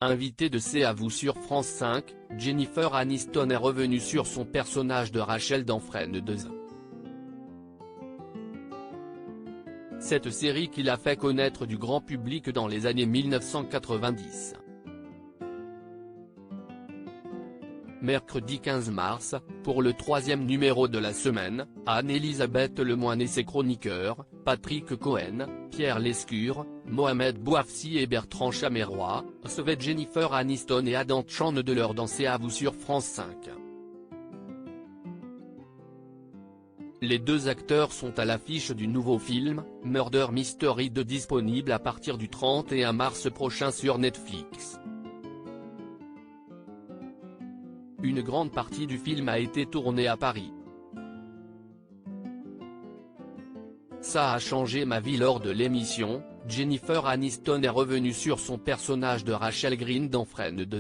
Invitée de C'est à vous sur France 5, Jennifer Aniston est revenue sur son personnage de Rachel dans Friends 2. Cette série qui l'a fait connaître du grand public dans les années 1990. Mercredi 15 mars, pour le 3e numéro de la semaine, Anne-Elisabeth Lemoine et ses chroniqueurs, Patrick Cohen, Pierre Lescure, Mohamed Bouafsi et Bertrand Chameroy, recevaient Jennifer Aniston et Adam Chandler dans C'est à vous sur France 5. Les deux acteurs sont à l'affiche du nouveau film, Murder Mystery 2, disponible à partir du 31 mars prochain sur Netflix. Une grande partie du film a été tournée à Paris. Ça a changé ma vie. Lors de l'émission, Jennifer Aniston est revenue sur son personnage de Rachel Green dans Friends 2.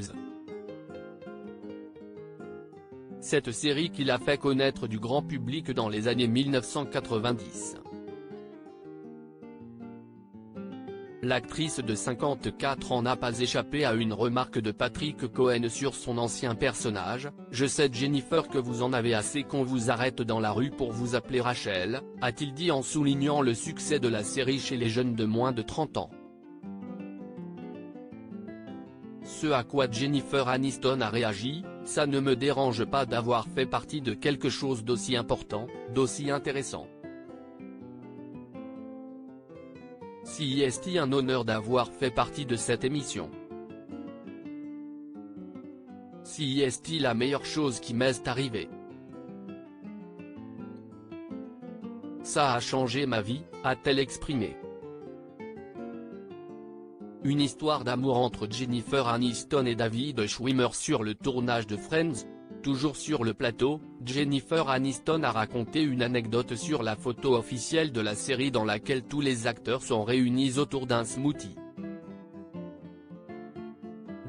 Cette série qui l'a fait connaître du grand public dans les années 1990. L'actrice de 54 ans n'a pas échappé à une remarque de Patrick Cohen sur son ancien personnage. « Je sais Jennifer que vous en avez assez qu'on vous arrête dans la rue pour vous appeler Rachel », a-t-il dit en soulignant le succès de la série chez les jeunes de moins de 30 ans. Ce à quoi Jennifer Aniston a réagi: « Ça ne me dérange pas d'avoir fait partie de quelque chose d'aussi important, d'aussi intéressant. Si est un honneur d'avoir fait partie de cette émission. Si est la meilleure chose qui m'est arrivée. Ça a changé ma vie », a-t-elle exprimé. Une histoire d'amour entre Jennifer Aniston et David Schwimmer sur le tournage de Friends. Toujours sur le plateau, Jennifer Aniston a raconté une anecdote sur la photo officielle de la série dans laquelle tous les acteurs sont réunis autour d'un smoothie.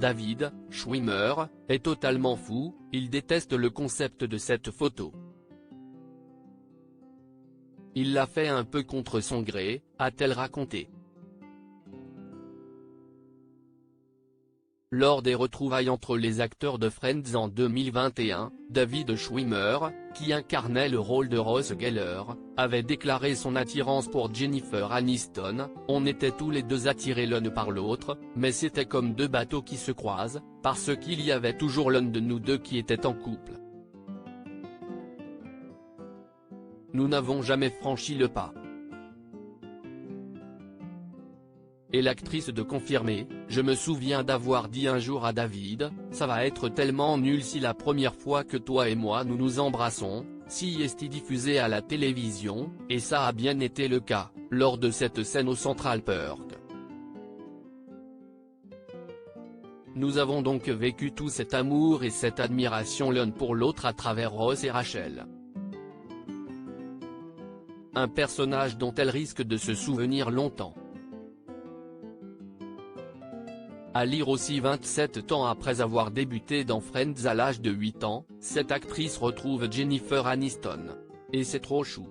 David Schwimmer est totalement fou, il déteste le concept de cette photo. Il l'a fait un peu contre son gré, a-t-elle raconté. Lors des retrouvailles entre les acteurs de Friends en 2021, David Schwimmer, qui incarnait le rôle de Ross Geller, avait déclaré son attirance pour Jennifer Aniston. « On était tous les deux attirés l'un par l'autre, mais c'était comme deux bateaux qui se croisent, parce qu'il y avait toujours l'un de nous deux qui était en couple. Nous n'avons jamais franchi le pas. » Et l'actrice de confirmer: « Je me souviens d'avoir dit un jour à David, ça va être tellement nul si la première fois que toi et moi nous nous embrassons, si est diffusé à la télévision, et ça a bien été le cas, lors de cette scène au Central Perk. Nous avons donc vécu tout cet amour et cette admiration l'un pour l'autre à travers Ross et Rachel. Un personnage dont elle risque de se souvenir longtemps. » À lire aussi. 27 ans après avoir débuté dans Friends à l'âge de 8 ans, cette actrice retrouve Jennifer Aniston. Et c'est trop chou.